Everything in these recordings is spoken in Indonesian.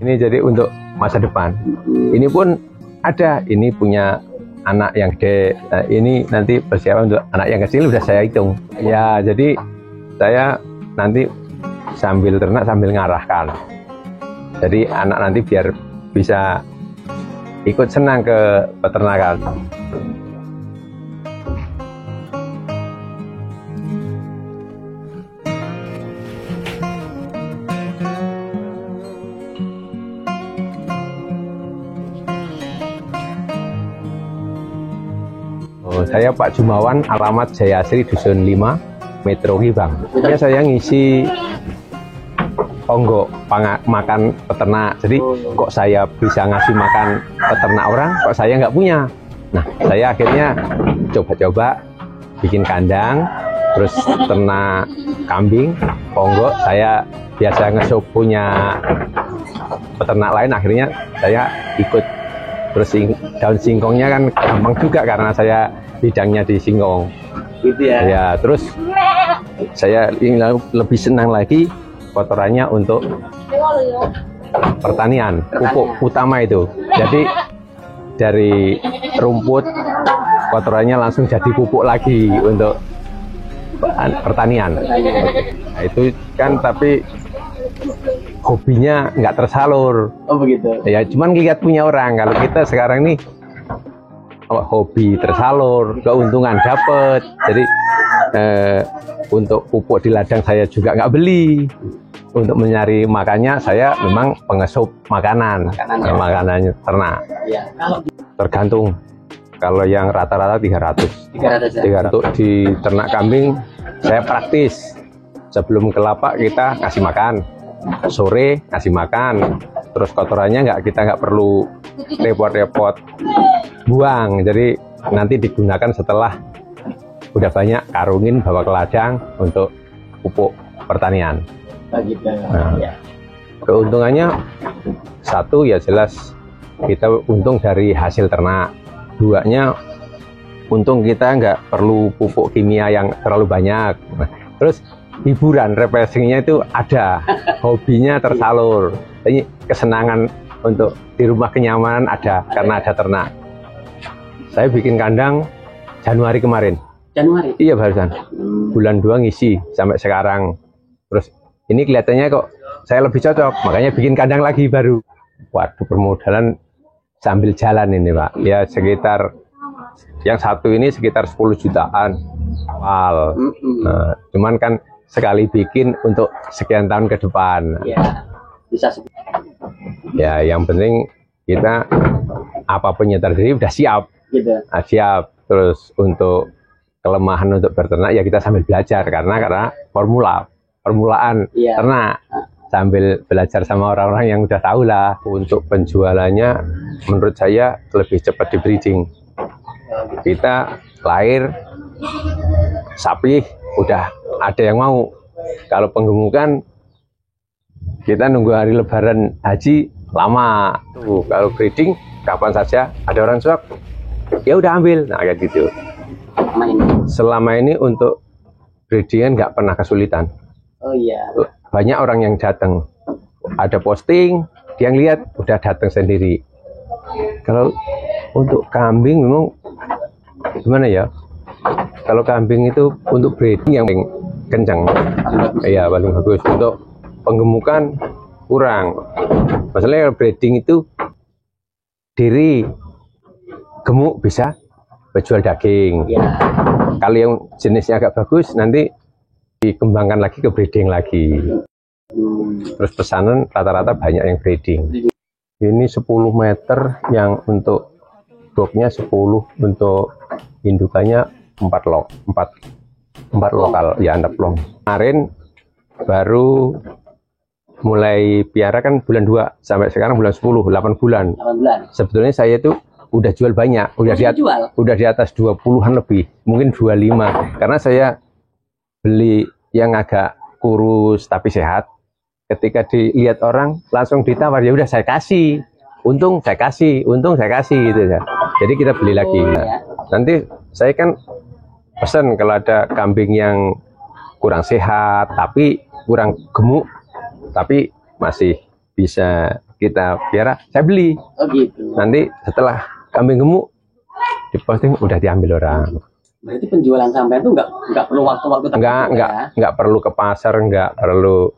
Ini jadi untuk masa depan. Ini pun ada, ini punya anak yang gede. Nah, ini nanti persiapan untuk anak yang kecil udah saya hitung. Ya, jadi saya nanti sambil ternak sambil ngarahkan. Jadi anak nanti biar bisa ikut senang ke peternakan. Saya Pak Jumawan, alamat Jayasri Dusun 5, Metro Gebang. Ya, saya ngisi onggo makan peternak. Jadi kok saya bisa ngasih makan peternak orang, kok saya nggak punya. Nah, saya akhirnya coba-coba bikin kandang, terus ternak kambing, onggo. Saya biasa ngesup punya peternak lain, akhirnya saya ikut. Terus daun singkongnya kan gampang juga karena saya bidangnya di singkong. Gitu ya. Ya, terus saya lebih senang lagi kotorannya untuk pertanian, pupuk utama itu. Jadi dari rumput kotorannya langsung jadi pupuk lagi untuk pertanian. Nah, itu kan tapi hobinya nggak tersalur. Oh begitu. Ya cuman lihat punya orang. Kalau kita sekarang nih hobi tersalur, keuntungan dapat. Jadi untuk pupuk di ladang saya juga nggak beli. Untuk mencari makannya saya memang pengesup makanan, makanannya ternak. Ya, tergantung. Kalau yang rata-rata 300 di ternak kambing saya praktis. Sebelum ke lapak kita kasih makan, sore kasih makan, terus kotorannya kita nggak perlu repot-repot buang. Jadi nanti digunakan setelah udah banyak, karungin bawa ke ladang untuk pupuk pertanian. Nah, keuntungannya satu ya jelas kita untung dari hasil ternak. Duanya untung kita nggak perlu pupuk kimia yang terlalu banyak. Nah, terus hiburan, refreshingnya itu ada, hobinya tersalur. Jadi kesenangan untuk di rumah, kenyamanan ada karena ada ternak. Saya bikin kandang Januari kemarin. Januari? Iya barusan. Bulan 2 ngisi sampai sekarang. Terus ini kelihatannya kok saya lebih cocok, makanya bikin kandang lagi baru. Waduh, permodalan sambil jalan ini Pak. Ya sekitar, yang satu ini sekitar 10 jutaan awal. Nah, cuman kan sekali bikin untuk sekian tahun ke depan. Ya, bisa. Ya, yang penting kita apapun yang terjadi udah siap. Gitu. Nah, siap. Terus untuk kelemahan untuk berternak ya kita sambil belajar karena permulaan ternak, sambil belajar sama orang-orang yang udah tahu lah. Untuk penjualannya menurut saya lebih cepat di breeding. Kita lahir sapi udah ada yang mau. Kalau penggemukan kita nunggu hari lebaran haji lama. Tuh, kalau breeding kapan saja ada orang suap ya udah ambil. Nah kayak gitu. Selama ini untuk breedingan nggak pernah kesulitan. Oh iya. Banyak orang yang datang, ada posting, dia ngeliat udah datang sendiri. Kalau untuk kambing memang gimana ya? Kalau kambing itu untuk breeding yang kencang, iya paling bagus. Untuk penggemukan kurang. Masalahnya breeding itu diri gemuk bisa berjual daging. Ya. Kalau yang jenisnya agak bagus nanti dikembangkan lagi ke breeding lagi. Terus pesanan rata-rata banyak yang breeding. Ini 10 meter yang untuk boxnya 10, untuk indukannya 4 lokal ya, 6 long. Kemarin baru mulai piara kan bulan 2 sampai sekarang bulan 10, 8 bulan. Sebetulnya saya itu udah jual banyak, udah di atas 20-an lebih, mungkin 25. Karena saya beli yang agak kurus tapi sehat. Ketika dilihat orang langsung ditawar, ya udah saya kasih. Untung saya kasih gitu ya. Jadi kita beli lagi. Nah, nanti saya kan pesan kalau ada kambing yang kurang sehat tapi kurang gemuk tapi masih bisa kita piara, saya beli. Oh gitu. Nanti setelah kambing gemuk diposting udah diambil orang. Berarti penjualan sampai itu nggak perlu waktu-waktu tertentu ya? Nggak perlu ke pasar, nggak perlu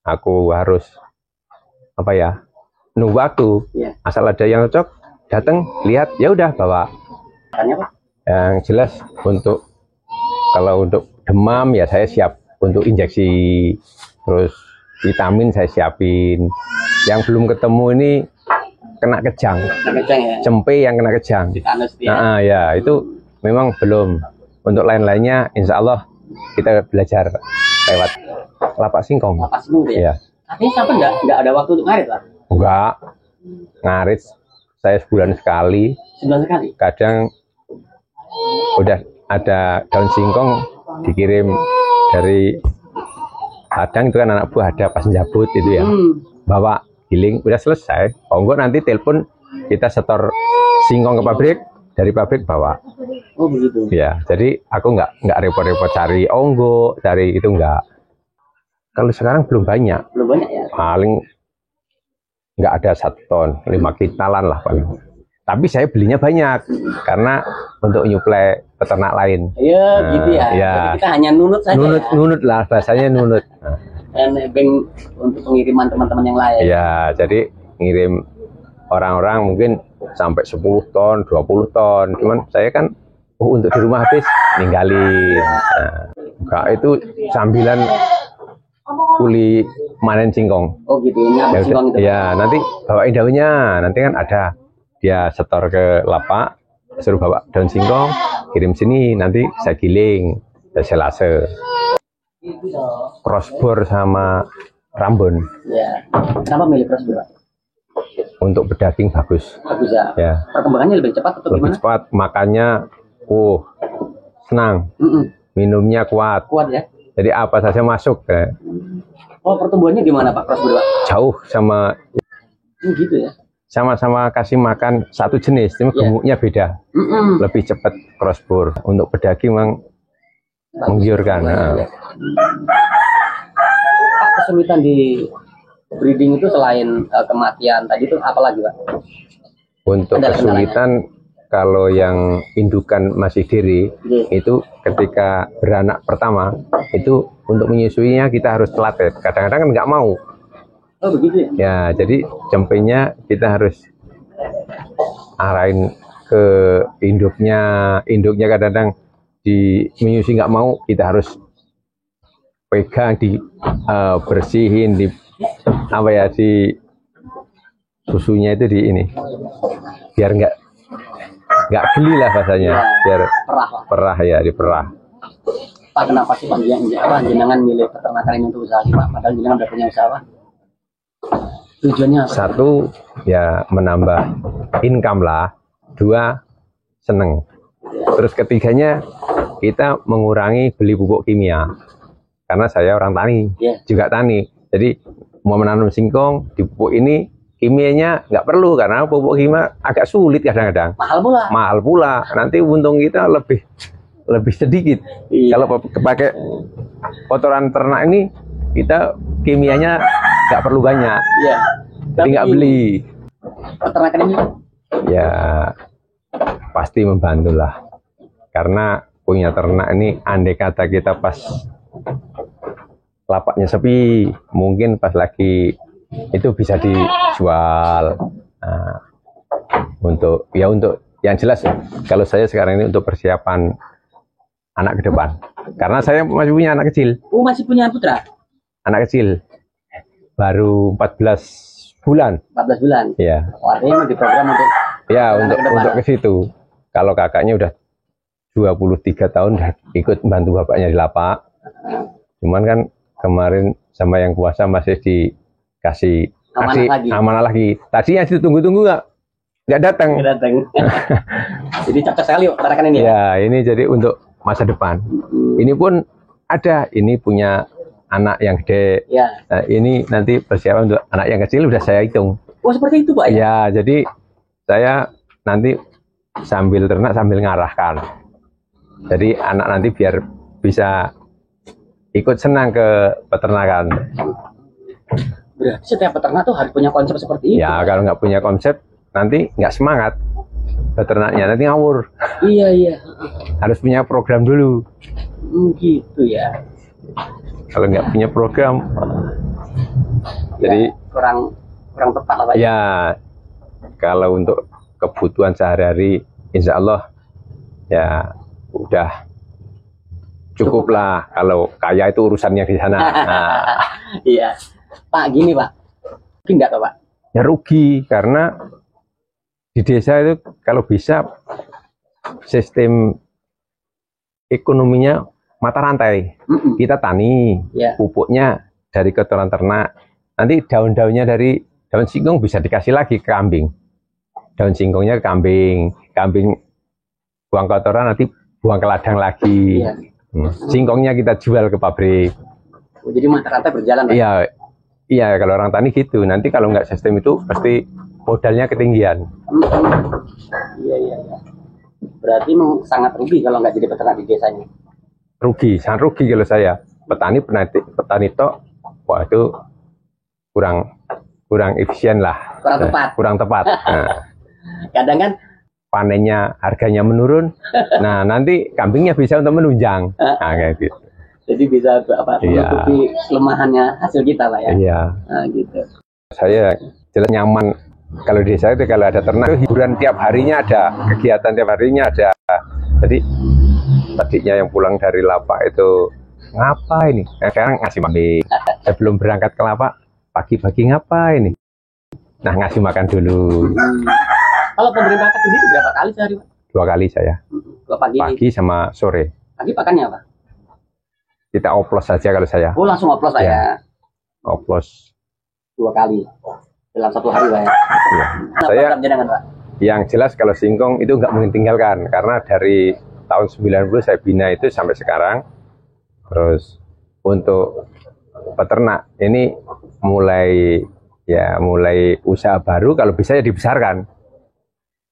aku harus apa ya nunggu waktu. Ya. Asal ada yang cocok, datang lihat ya udah bawa. Makanya Pak? Yang jelas kalau untuk demam ya saya siap untuk injeksi, terus vitamin saya siapin. Yang belum ketemu ini kena kejang, ya? cempe yang kena kejang. Titanus ya? Nah, ya itu memang belum. Untuk lain-lainnya insya Allah kita belajar lewat lapak singkong. Lapak singkong ya? Artinya sampai nggak ada waktu untuk ngarit Pak? Enggak, ngarit saya sebulan sekali. Sebulan sekali? Kadang udah ada daun singkong dikirim dari Padang, itu kan anak buah ada pas jabut itu ya, bawa giling udah selesai. Oh enggak, nanti telepon kita setor singkong ke pabrik, dari pabrik bawa. Oh begitu ya. Jadi aku nggak repot-repot cari onggo, cari itu enggak. Kalau sekarang belum banyak ya? Paling nggak ada 1 ton, 5 kintalan lah paling. Tapi saya belinya banyak karena untuk nyuplai peternak lain. Iya, gitu ya. Jadi kita hanya nunut saja. Nunut lah, bahasanya nunut. Dan nebeng untuk pengiriman teman-teman yang lain. Iya, jadi ngirim orang-orang mungkin sampai 10 ton, 20 ton. Cuman saya kan untuk di rumah habis ninggalin. Nah, itu sambilan kuli manen singkong. Oh gitu, nyabut singkong itu. Ya, nanti bawain daunnya. Nanti kan ada dia setor ke lapak, suruh bawa daun singkong, kirim sini, nanti saya giling, saya selase. Crossbore sama Rambon. Ya. Kenapa milih crossbore? Untuk berdaging bagus. Bagus ya. Ya. Perkembangannya lebih cepat atau lebih gimana? cepat, makannya senang. Minumnya kuat. Kuat ya. Jadi apa saja masuk. Oh, pertumbuhannya gimana Pak crossbore? Jauh sama. Gitu ya. Sama-sama kasih makan satu jenis, cuma gemuknya beda. Lebih cepat crossbore. Untuk berdaging memang menggiurkan. Kesulitan di breeding itu selain kematian tadi itu apa lagi Pak? Untuk kesulitan kalau yang indukan masih diri itu ketika beranak pertama itu untuk menyusuinya kita harus telat ya. Kadang-kadang kan nggak mau. Oh begitu ya? Ya, jadi cempenya kita harus arahin ke induknya kadang-kadang di menyusui nggak mau, kita harus pegang, bersihin, di apa ya, di susunya itu di ini, biar nggak geli lah bahasanya, biar perah ya, diperah. Pak, kenapa sih Pak jenengan milih peternakan ini untuk usaha Pak? Padahal jenengan udah punya usaha. Tujuannya apa? 1 ya menambah income lah, 2 seneng, terus ketiganya kita mengurangi beli pupuk kimia karena saya orang tani, juga tani. Jadi mau menanam singkong di pupuk ini kimianya nggak perlu karena pupuk kimia agak sulit kadang-kadang, mahal pula, nanti untung kita lebih sedikit. Kalau pakai kotoran ternak ini kita kimianya nggak perlu banyak, jadi nggak beli. Peternakan ini ya pasti membantu lah, karena punya ternak ini andai kata kita pas lapaknya sepi, mungkin pas lagi itu bisa dijual. Nah, untuk yang jelas kalau saya sekarang ini untuk persiapan anak ke depan, karena saya masih punya anak kecil. Oh, masih punya putra? Anak kecil baru 14 bulan. 14 bulan. Ya. Artinya di program untuk untuk ke situ. Kalau kakaknya udah 23 tahun udah ikut bantu bapaknya di lapak. Cuman kan kemarin sama yang kuasa masih dikasih amanah lagi. Tadi yang ditunggu-tunggu nggak datang. Jadi cocok sekali peternakan ini. Ya, ini jadi untuk masa depan. Ini pun ada, ini punya anak yang gede. Nah, ini nanti persiapan untuk anak yang kecil udah saya hitung. Oh, seperti itu Pak ya? Ya, jadi saya nanti sambil ternak sambil ngarahkan. Jadi anak nanti biar bisa ikut senang ke peternakan. Berarti setiap peternak tuh harus punya konsep seperti itu. Ya kalau nggak punya konsep nanti nggak semangat peternaknya, nanti ngawur. Iya iya. Harus punya program dulu. Gitu ya. Kalau nggak punya program, jadi kurang tepat lah Pak. Ya kalau untuk kebutuhan sehari-hari, insya Allah ya udah cukup lah. Kalau kaya itu urusannya di sana. Nah. Iya. Pak gini Pak, mungkin nggak Pak? Ya rugi karena di desa itu kalau bisa sistem ekonominya mata rantai. Kita tani, pupuknya dari kotoran ternak. Nanti daun-daunnya dari daun singkong bisa dikasih lagi ke kambing. Daun singkongnya ke kambing, kambing buang kotoran nanti buang ke ladang lagi. Singkongnya kita jual ke pabrik. Jadi mata rantai berjalan Pak? Iya, kalau orang tani gitu. Nanti kalau nggak sistem itu pasti modalnya ketinggian. Iya. Berarti sangat rugi kalau nggak jadi peternak di desa ini. Rugi, sangat rugi kalau saya. Petani tok, wah itu kurang efisien lah. Kurang tepat. Nah. Kadang kan panennya harganya menurun. Nah, nanti kambingnya bisa untuk menunjang. Nah, kayak gitu. Jadi bisa menutupi kelemahannya hasil kita Pak ya. Iya. Nah, gitu. Saya jelas nyaman kalau di desa itu kalau ada ternak itu hiburan tiap harinya ada, kegiatan tiap harinya ada. Jadi tadinya yang pulang dari lapak itu ngapa ini? Nah, sekarang ngasih makan. Sebelum berangkat ke lapak pagi-pagi ngapa ini? Nah, ngasih makan dulu. Kalau pemerintah ini berapa kali sehari Pak? 2 kali saya. Pagi sama sore. Pagi pakannya apa? Kita oplos saja kalau saya. Oh langsung oplos Pak ya? Oplos 2 kali dalam 1 hari Pak ya? Iya. Saya yang jelas kalau singkong itu nggak mungkin tinggalkan karena dari tahun 90 saya bina itu sampai sekarang. Terus untuk peternak ini mulai usaha baru, kalau bisa ya dibesarkan.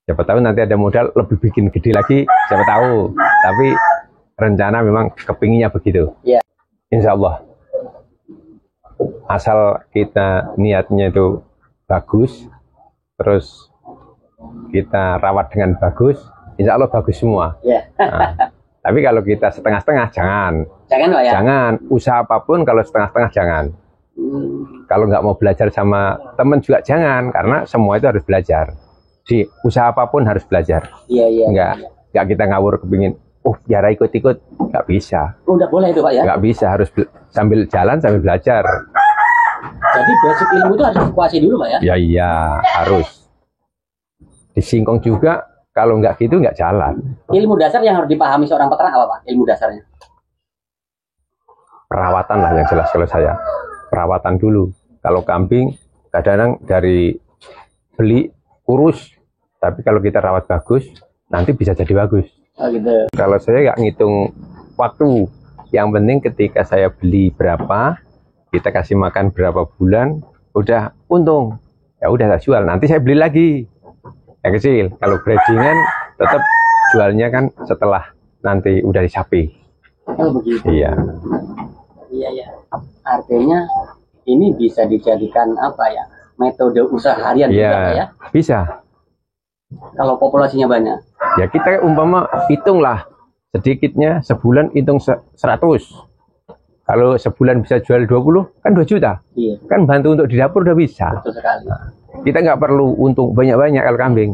Siapa tahu nanti ada modal lebih bikin gede lagi, siapa tahu. Tapi rencana memang kepinginnya begitu. Yeah. Insya Allah. Asal kita niatnya itu bagus, terus kita rawat dengan bagus, insya Allah bagus semua. Yeah. Nah, tapi kalau kita setengah-setengah jangan. Jangan Pak ya? Jangan. Usaha apapun kalau setengah-setengah jangan. Kalau nggak mau belajar sama teman juga jangan, karena semua itu harus belajar. Di usaha apapun harus belajar. Iya. Nggak kita ngawur kepingin, biar ikut-ikut, nggak bisa. Udah boleh itu Pak ya? Nggak bisa, harus sambil jalan sambil belajar. Jadi basic ilmu itu harus dikuasai dulu Pak ya? Ya iya, harus. Di singkong juga, kalau nggak gitu nggak jalan. Ilmu dasar yang harus dipahami seorang peternak apa Pak? Ilmu dasarnya? Perawatan lah yang jelas kalau saya. Perawatan dulu. Kalau kambing, kadang-kadang dari beli kurus, tapi kalau kita rawat bagus, nanti bisa jadi bagus. Oh gitu. Kalau saya nggak ngitung waktu, yang penting ketika saya beli berapa, kita kasih makan berapa bulan, udah untung, ya udah saya jual. Nanti saya beli lagi yang kecil. Kalau gradingan tetap jualnya kan setelah nanti udah disapi. Oh begitu. Iya. Iya. Artinya ini bisa dijadikan apa ya? Metode usaha harian juga ya? Bisa. Kalau populasinya banyak. Ya kita umpama hitunglah sedikitnya sebulan hitung 100. Kalau sebulan bisa jual 20 kan 2 juta. Iya. Kan bantu untuk di dapur udah bisa. Betul sekali. Nah, kita nggak perlu untung banyak-banyak kalau kambing.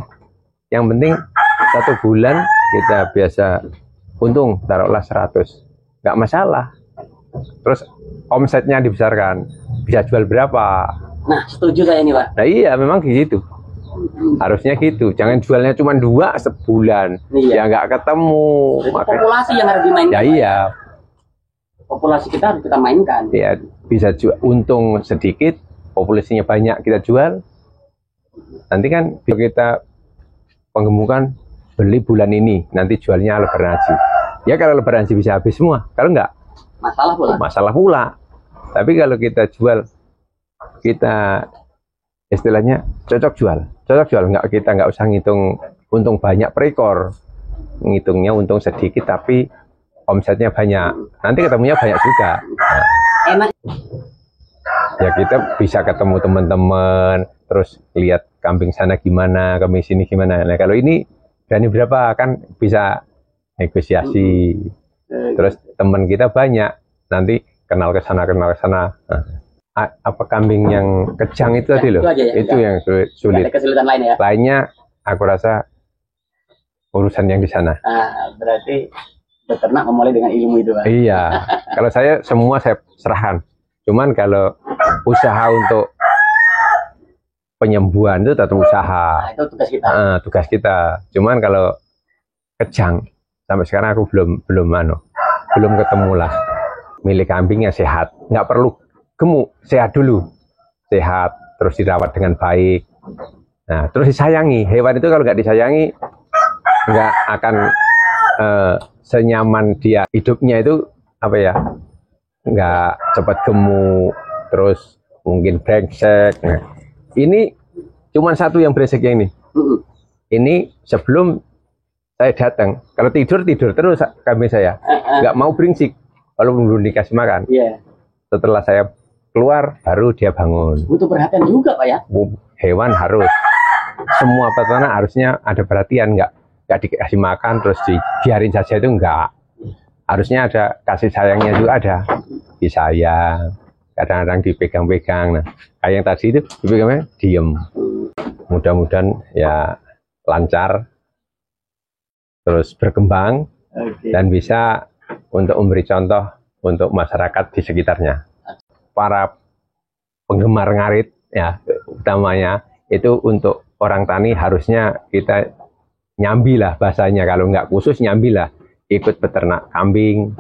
Yang penting 1 bulan kita biasa untung taruhlah 100. Nggak masalah. Terus omsetnya dibesarkan. Bisa jual berapa? Nah, setuju saya ini Pak. Nah iya, memang gitu. Harusnya gitu. Jangan jualnya cuma 2 sebulan. Iya. Ya nggak ketemu. Populasi yang harus dimainkan. Ya iya. Populasi kita harus kita mainkan. Ya bisa jual untung sedikit, populasinya banyak kita jual. Nanti kan kita penggemukan beli bulan ini, nanti jualnya lebaran haji. Ya kalau lebaran haji bisa habis semua. Kalau nggak, masalah pula. Tapi kalau kita jual, kita istilahnya cocok jual nggak, kita nggak usah ngitung untung banyak per ekor, ngitungnya untung sedikit tapi omsetnya banyak, nanti ketemunya banyak juga. Enak Ya kita bisa ketemu teman-teman, terus lihat kambing sana gimana, kambing sini gimana. Nah kalau ini berani berapa kan bisa negosiasi. Terus teman kita banyak, nanti kenal ke sana. Nah, apa kambing yang kejang itu tadi loh, itu yang sulit. Ada kesulitan lain ya? Lainnya aku rasa urusan yang di sana. Berarti beternak memulai dengan ilmu itu, Pak? Iya, kalau saya semua saya serahkan. Cuman kalau usaha untuk penyembuhan itu tetap usaha. Itu tugas kita. Tugas kita. Cuman kalau kejang sampai sekarang aku belum ketemu lah. Milik kambingnya sehat, nggak perlu gemuk, sehat dulu, sehat terus dirawat dengan baik. Nah, terus disayangi. Hewan itu kalau nggak disayangi nggak akan senyaman dia hidupnya itu apa ya? Nggak cepat gemuk, terus mungkin brengsek. Nah, ini cuman satu yang brengseknya ini. Ini sebelum saya datang, kalau tidur terus kambing saya, nggak mau berisik, walaupun belum dikasih makan. Setelah saya keluar, baru dia bangun. Butuh perhatian juga, Pak ya? Hewan harus, semua peternak harusnya ada perhatian, nggak dikasih makan terus dibiarin saja itu enggak. Harusnya ada kasih sayangnya juga ada, disayang, kadang-kadang dipegang-pegang. Nah, kayak yang tadi itu dipegangnya diem. Mudah-mudahan ya lancar, terus berkembang, dan bisa untuk memberi contoh untuk masyarakat di sekitarnya. Para penggemar ngarit ya utamanya itu untuk orang tani harusnya kita nyambi lah bahasanya, kalau nggak khusus nyambi lah, ikut peternak kambing.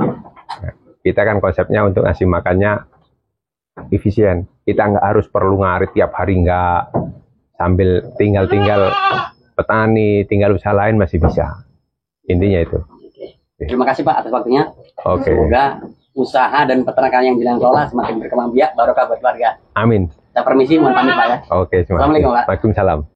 Kita kan konsepnya untuk ngasih makannya efisien, kita nggak harus perlu ngarit tiap hari, nggak, sambil tinggal petani, tinggal usaha lain masih bisa, intinya itu. Terima kasih Pak atas waktunya. Semoga usaha dan peternakan yang Jenengan kelola semakin berkembang biak, barokah buat keluarga. Amin. Saya permisi, mohon pamit Pak ya. Assalamualaikum Pak. Waalaikumsalam.